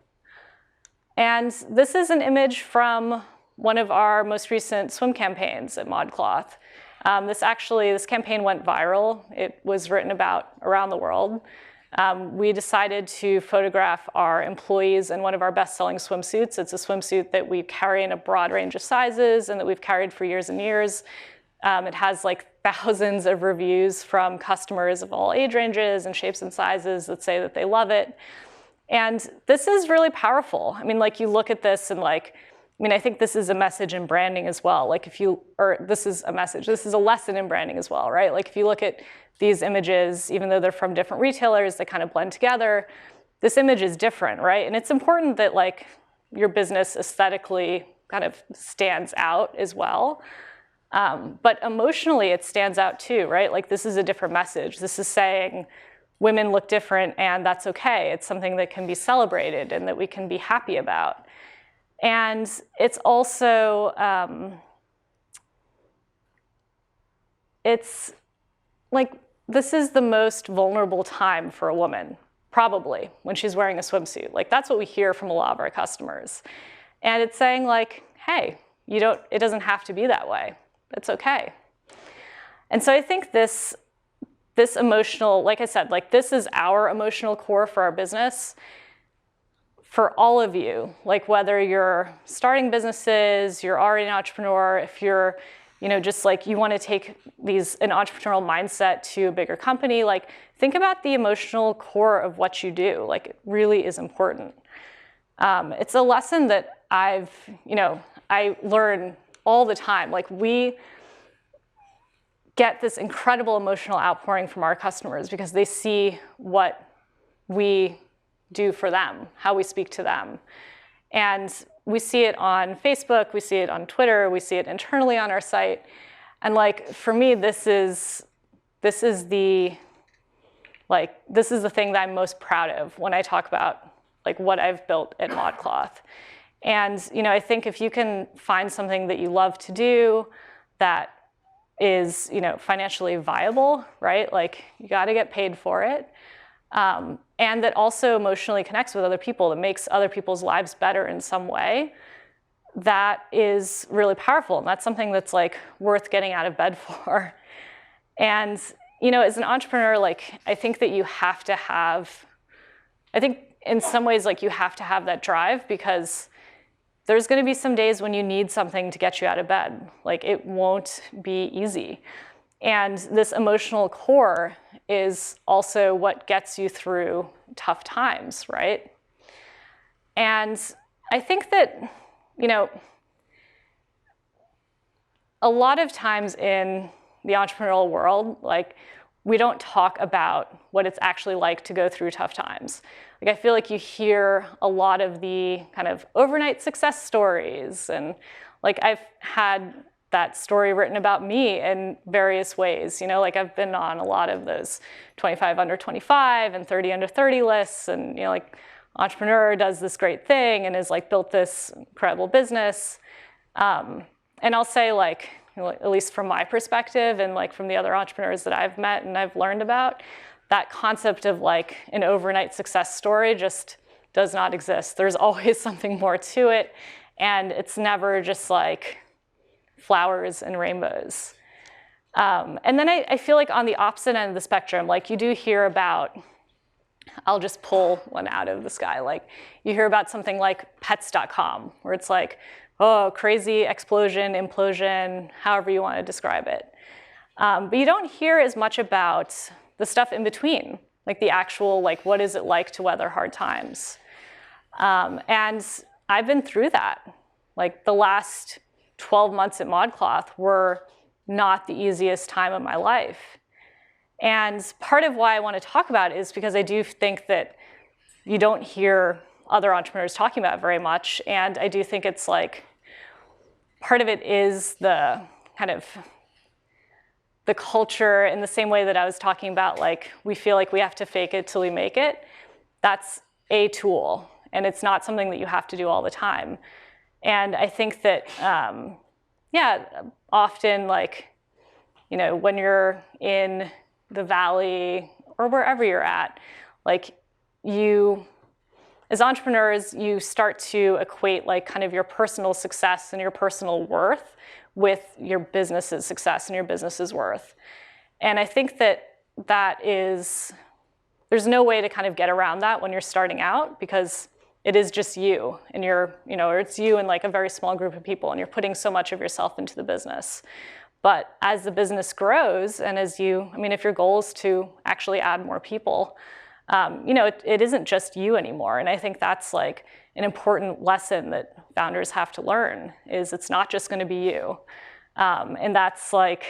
And this is an image from one of our most recent swim campaigns at ModCloth. This campaign went viral. It was written about around the world. We decided to photograph our employees in one of our best-selling swimsuits. It's a swimsuit that we carry in a broad range of sizes and that we've carried for years and years. It has, like, thousands of reviews from customers of all age ranges and shapes and sizes that say that they love it. And this is really powerful. I mean, like, you look at this and, like, I think this is a message in branding as well. Like, this is a lesson in branding as well, right? Like, if you look at these images, even though they're from different retailers, they kind of blend together. This image is different, right? And it's important that, like, your business aesthetically kind of stands out as well. But emotionally, it stands out too, right? Like, this is a different message. This is saying women look different and that's okay. It's something that can be celebrated and that we can be happy about. And it's also, it's like, this is the most vulnerable time for a woman, probably, when she's wearing a swimsuit. Like, that's what we hear from a lot of our customers. And it's saying, like, hey, it doesn't have to be that way. It's okay. And so I think this emotional, like I said, like, this is our emotional core for our business. For all of you, like, whether you're starting businesses, you're already an entrepreneur, if you're, just like, you want to take an entrepreneurial mindset to a bigger company, like, think about the emotional core of what you do. Like, it really is important. It's a lesson that I learn all the time. Like, we get this incredible emotional outpouring from our customers because they see what we do for them, how we speak to them. And we see it on Facebook, we see it on Twitter, we see it internally on our site. And like, for me, this is the thing that I'm most proud of when I talk about like what I've built at ModCloth. And I think if you can find something that you love to do that is financially viable, right? Like, you got to get paid for it. And that also emotionally connects with other people, that makes other people's lives better in some way, that is really powerful. And that's something that's like worth getting out of bed for. And as an entrepreneur, like, I think that you have to have, I think in some ways, like, you have to have that drive, because there's going to be some days when you need something to get you out of bed. Like, it won't be easy. And this emotional core is also what gets you through tough times, right? And I think that, a lot of times in the entrepreneurial world, like, we don't talk about what it's actually like to go through tough times. Like, I feel like you hear a lot of the kind of overnight success stories, and like, I've had that story written about me in various ways. Like, I've been on a lot of those 25 under 25 and 30 under 30 lists, and like, entrepreneur does this great thing and has like built this incredible business. And I'll say, like, at least from my perspective and like from the other entrepreneurs that I've met and I've learned about, that concept of like an overnight success story just does not exist. There's always something more to it, and it's never just like flowers and rainbows. And then I feel like on the opposite end of the spectrum, like, you do hear about, I'll just pull one out of the sky, like, you hear about something like pets.com, where it's like, oh, crazy explosion, implosion, however you want to describe it. But you don't hear as much about the stuff in between, like the actual, like, what is it like to weather hard times? And I've been through that. Like, the last 12 months at ModCloth were not the easiest time of my life. And part of why I want to talk about it is because I do think that you don't hear other entrepreneurs talking about it very much. And I do think it's like, part of it is the kind of the culture, in the same way that I was talking about, like, we feel like we have to fake it till we make it. That's a tool, and it's not something that you have to do all the time. And I think that, often, like, when you're in the valley or wherever you're at, like, as entrepreneurs, you start to equate like kind of your personal success and your personal worth with your business's success and your business's worth. And I think that there's no way to kind of get around that when you're starting out, because it is just you, and or it's you and like a very small group of people, and you're putting so much of yourself into the business. But as the business grows, and if your goal is to actually add more people, it isn't just you anymore. And I think that's like an important lesson that founders have to learn, is it's not just going to be you. And that's like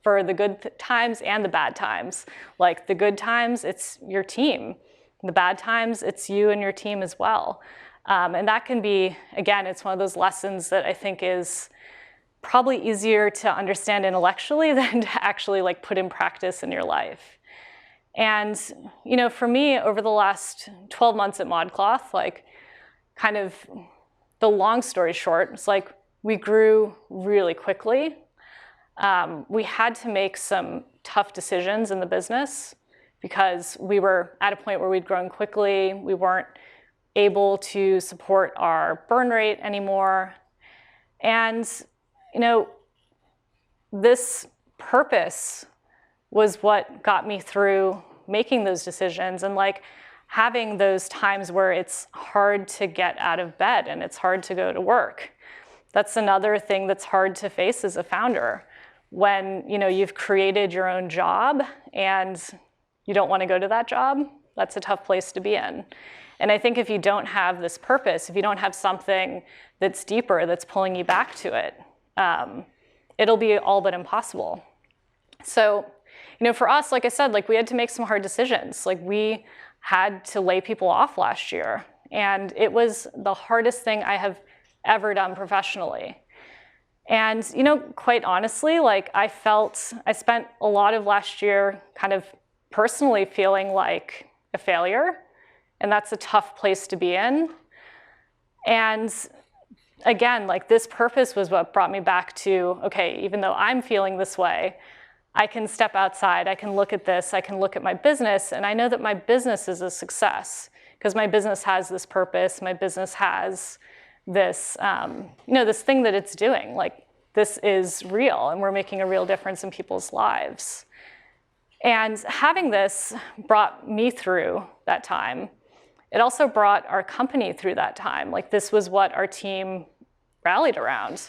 for the good times and the bad times. Like, the good times, it's your team. The bad times, it's you and your team as well. And that can be, again, it's one of those lessons that I think is probably easier to understand intellectually than to actually like put in practice in your life. And, for me, over the last 12 months at ModCloth, like, kind of the long story short, it's like we grew really quickly. We had to make some tough decisions in the business because we were at a point where we'd grown quickly. We weren't able to support our burn rate anymore. And, this purpose was what got me through making those decisions, and like having those times where it's hard to get out of bed and it's hard to go to work. That's another thing that's hard to face as a founder, when you've created your own job and you don't want to go to that job. that's a tough place to be in. And I think if you don't have this purpose, if you don't have something that's deeper, that's pulling you back to it, it'll be all but impossible. So, for us, like I said, we had to make some hard decisions. We had to lay people off last year. And it was the hardest thing I have ever done professionally. And, quite honestly, I spent a lot of last year kind of personally feeling like a failure. And that's a tough place to be in. And again, this purpose was what brought me back to, okay, even though I'm feeling this way, I can step outside, I can look at this, I can look at my business, and I know that my business is a success because my business has this purpose, my business has this, this thing that it's doing. This is real, and we're making a real difference in people's lives. And having this brought me through that time. It also brought our company through that time. This was what our team rallied around.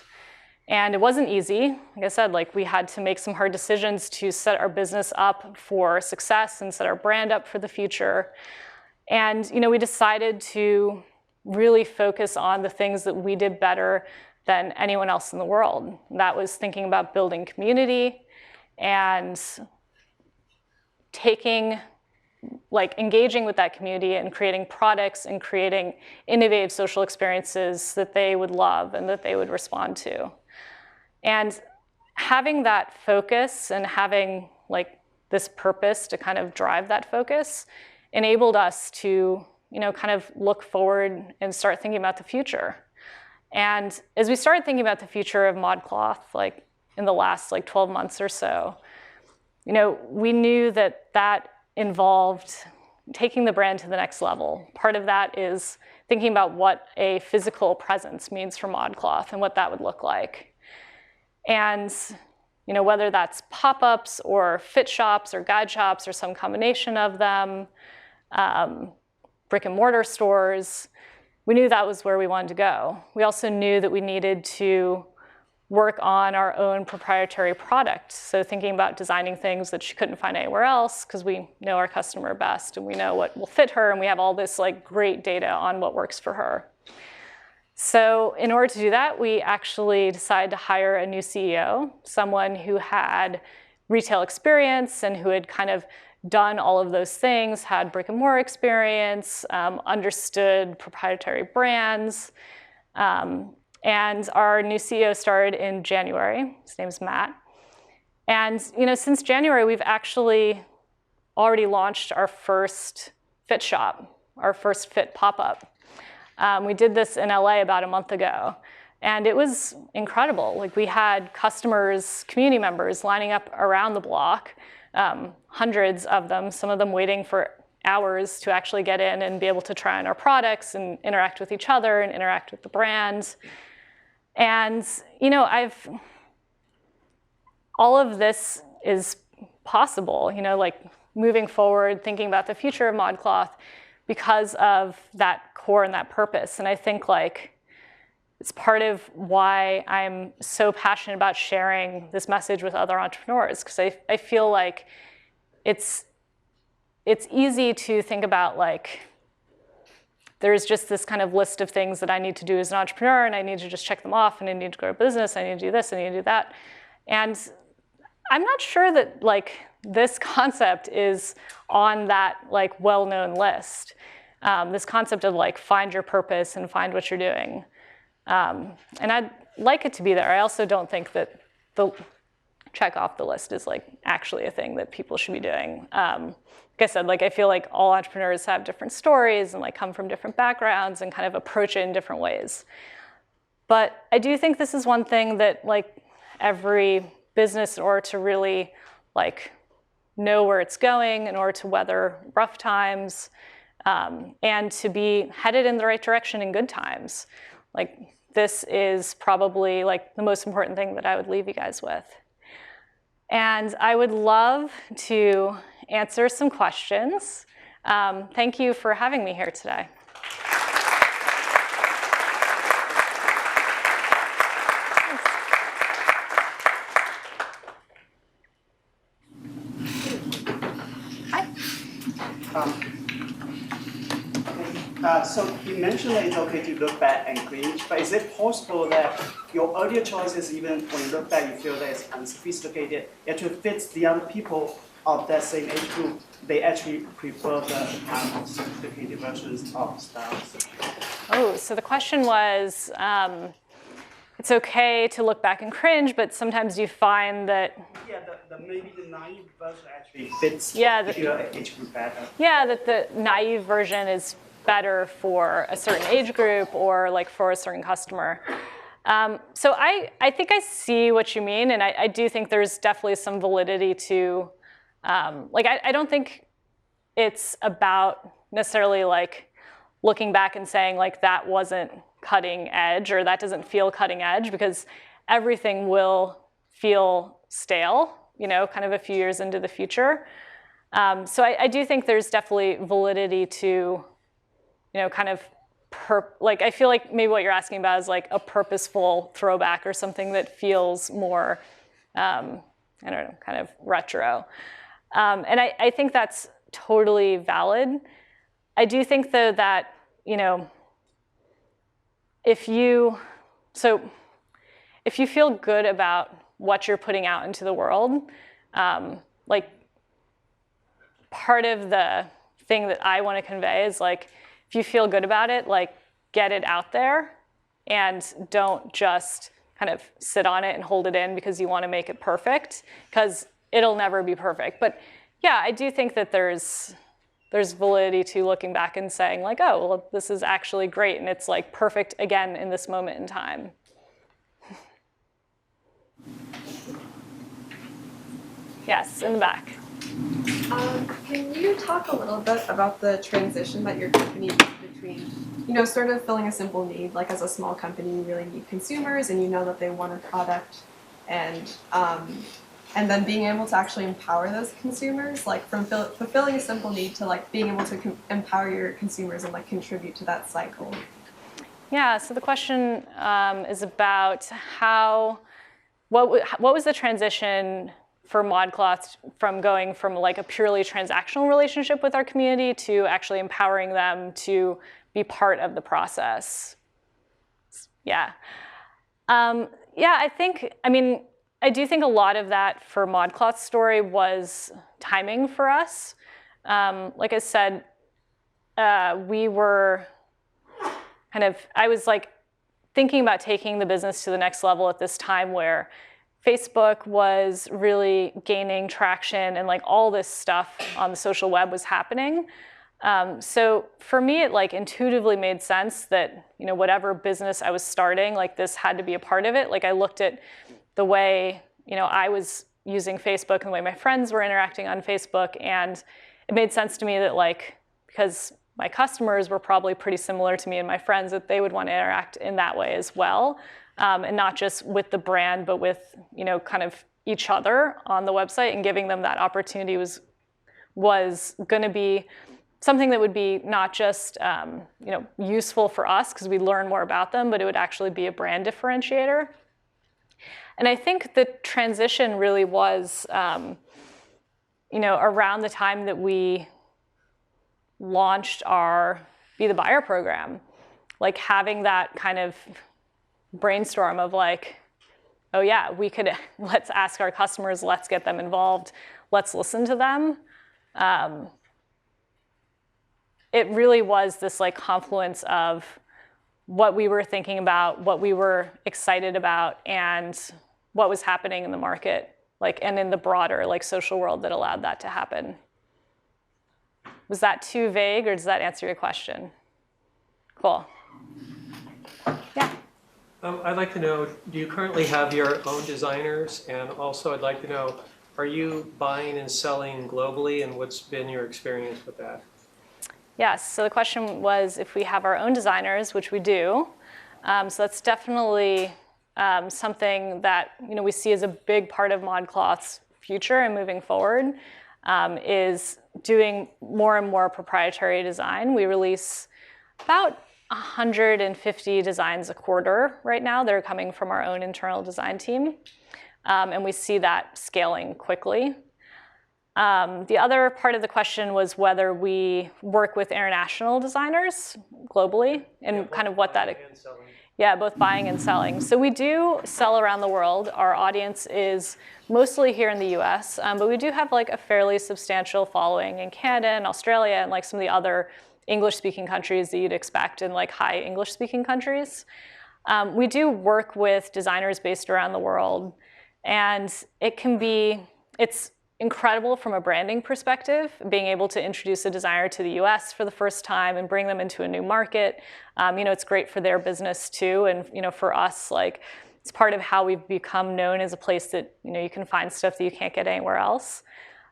And it wasn't easy. Like I said, we had to make some hard decisions to set our business up for success and set our brand up for the future. And we decided to really focus on the things that we did better than anyone else in the world. And that was thinking about building community and engaging with that community and creating products and creating innovative social experiences that they would love and that they would respond to. And having that focus and having this purpose to kind of drive that focus enabled us to, kind of look forward and start thinking about the future. And as we started thinking about the future of ModCloth, in the last 12 months or so, we knew that involved taking the brand to the next level. Part of that is thinking about what a physical presence means for ModCloth and what that would look like. And whether that's pop-ups or fit shops or guide shops or some combination of them, brick and mortar stores, we knew that was where we wanted to go. We also knew that we needed to work on our own proprietary product. So thinking about designing things that she couldn't find anywhere else because we know our customer best and we know what will fit her and we have all this great data on what works for her. So in order to do that, we actually decided to hire a new CEO, someone who had retail experience and who had kind of done all of those things, had brick and mortar experience, understood proprietary brands. And our new CEO started in January. His name is Matt. And since January, we've actually already launched our first fit shop, our first fit pop-up. We did this in LA about a month ago, and it was incredible. We had customers, community members lining up around the block, hundreds of them, some of them waiting for hours to actually get in and be able to try on our products and interact with each other and interact with the brand. And all of this is possible, moving forward, thinking about the future of ModCloth because of that core and that purpose. And I think it's part of why I'm so passionate about sharing this message with other entrepreneurs, because I feel like it's easy to think about there's just this kind of list of things that I need to do as an entrepreneur, and I need to just check them off, and I need to grow a business, I need to do this, I need to do that. And I'm not sure that this concept is on that well-known list. This concept of find your purpose and find what you're doing. And I'd like it to be there. I also don't think that the check off the list is actually a thing that people should be doing. Like I said, I feel like all entrepreneurs have different stories and come from different backgrounds and kind of approach it in different ways. But I do think this is one thing that every business, in order to really know where it's going, in order to weather rough times, and to be headed in the right direction in good times, this is probably the most important thing that I would leave you guys with. And I would love to answer some questions. Thank you for having me here today. Hi. So you mentioned that it's okay to look back and cringe, but is it possible that your earlier choices, even when you look back, you feel that it's unsophisticated, it actually fits the other people of that same age group, they actually prefer the sophisticated versions of styles? Oh, so the question was, it's okay to look back and cringe, but sometimes you find that... Yeah, maybe the naive version actually fits your age group better. Yeah, that the naive version is better for a certain age group or like for a certain customer. So I think I see what you mean, and I do think there's definitely some validity to, I don't think it's about necessarily like looking back and saying like that wasn't cutting edge or that doesn't feel cutting edge, because everything will feel stale, kind of a few years into the future. So I do think there's definitely validity to, kind of, I feel like maybe what you're asking about is like a purposeful throwback or something that feels more, I don't know, kind of retro. And I think that's totally valid. I do think though that, if you feel good about what you're putting out into the world, part of the thing that I want to convey is like, if you feel good about it, like get it out there and don't just kind of sit on it and hold it in because you want to make it perfect, because it'll never be perfect. But yeah, I do think that there's validity to looking back and saying like, oh, well, this is actually great and it's like perfect again in this moment in time. Yes, in the back. Can you talk a little bit about the transition that your company did between, sort of filling a simple need, like as a small company, you really need consumers and you know that they want a product, and then being able to actually empower those consumers, like from fulfilling a simple need to like being able to empower your consumers and like contribute to that cycle? Yeah, so the question is about what was the transition for ModCloth from going from like a purely transactional relationship with our community to actually empowering them to be part of the process? Yeah. I do think a lot of that for ModCloth's story was timing for us. Like I said, we were I was like thinking about taking the business to the next level at this time where Facebook was really gaining traction and like all this stuff on the social web was happening. So for me, it like intuitively made sense that, whatever business I was starting, like this had to be a part of it. Like I looked at the way, I was using Facebook and the way my friends were interacting on Facebook, and it made sense to me that like, because my customers were probably pretty similar to me and my friends, that they would want to interact in that way as well. And not just with the brand, but with, kind of each other on the website, and giving them that opportunity was going to be something that would be not just, useful for us because we learn more about them, but it would actually be a brand differentiator. And I think the transition really was, around the time that we launched our Be the Buyer program, like having that kind of brainstorm of like, oh yeah, let's ask our customers, let's get them involved, let's listen to them. It really was this like confluence of what we were thinking about, what we were excited about, and what was happening in the market, like, and in the broader like social world that allowed that to happen. Was that too vague, or does that answer your question? Cool. Yeah. I'd like to know, do you currently have your own designers? And also I'd like to know, are you buying and selling globally, and what's been your experience with that? Yes, so the question was if we have our own designers, which we do. So that's definitely something that we see as a big part of ModCloth's future and moving forward, is doing more and more proprietary design. We release about 150 designs a quarter right now. They're coming from our own internal design team. And we see that scaling quickly. The other part of the question was whether we work with international designers globally and kind of what that. Yeah, both buying and selling. So we do sell around the world. Our audience is mostly here in the US, but we do have like a fairly substantial following in Canada and Australia and like some of the other English-speaking countries that you'd expect in like high English-speaking countries. We do work with designers based around the world, and it's incredible from a branding perspective, being able to introduce a designer to the US for the first time and bring them into a new market. It's great for their business too, and for us, like it's part of how we've become known as a place that you can find stuff that you can't get anywhere else.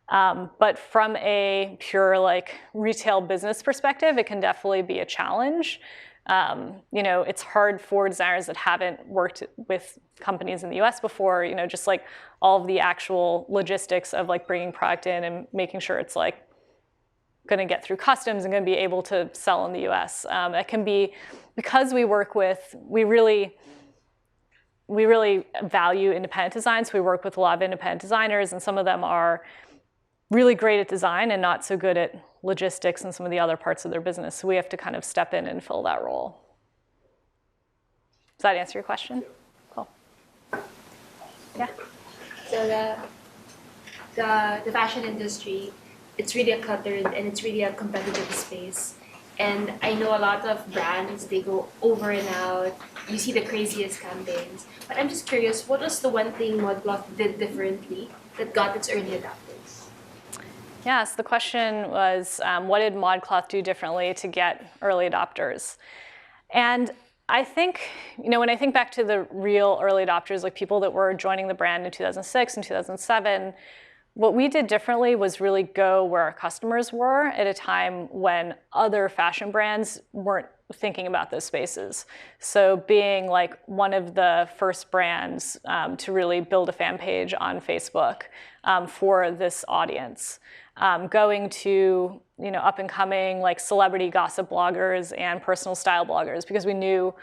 But from a pure like retail business perspective, it can definitely be a challenge. It's hard for designers that haven't worked with companies in the US before, just like all of the actual logistics of like bringing product in and making sure it's like going to get through customs and going to be able to sell in the US. It can be, because we really value independent design, so we work with a lot of independent designers, and some of them are really great at design and not so good at logistics and some of the other parts of their business. So we have to kind of step in and fill that role. Does that answer your question? Cool. Yeah. So the fashion industry, it's really a cluttered and it's really a competitive space. And I know a lot of brands, they go over and out. You see the craziest campaigns. But I'm just curious, what was the one thing ModCloth did differently that got its early adopters? Yes, the question was, what did ModCloth do differently to get early adopters? And I think, when I think back to the real early adopters, like people that were joining the brand in 2006 and 2007, what we did differently was really go where our customers were at a time when other fashion brands weren't thinking about those spaces. So being like one of the first brands to really build a fan page on Facebook for this audience. Going to up and coming like celebrity gossip bloggers and personal style bloggers, because we knew,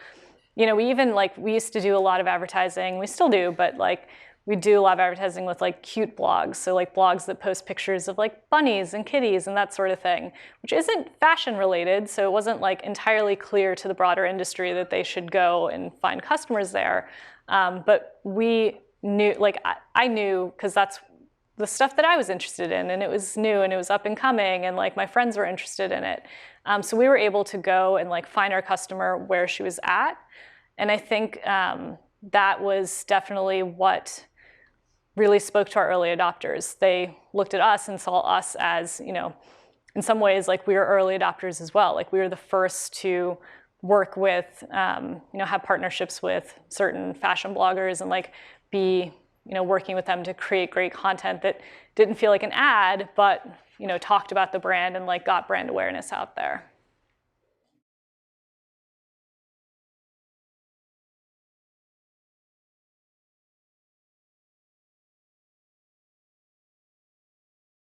we used to do a lot of advertising, we still do, but like we do a lot of advertising with like cute blogs, so like blogs that post pictures of like bunnies and kitties and that sort of thing, which isn't fashion related, so it wasn't like entirely clear to the broader industry that they should go and find customers there. But we knew, like I knew, because that's the stuff that I was interested in, and it was new and it was up and coming, and like my friends were interested in it. So we were able to go and like find our customer where she was at. And I think that was definitely what really spoke to our early adopters. They looked at us and saw us as, in some ways, like we were early adopters as well. Like we were the first to work with, have partnerships with certain fashion bloggers and like be working with them to create great content that didn't feel like an ad, but talked about the brand and like got brand awareness out there.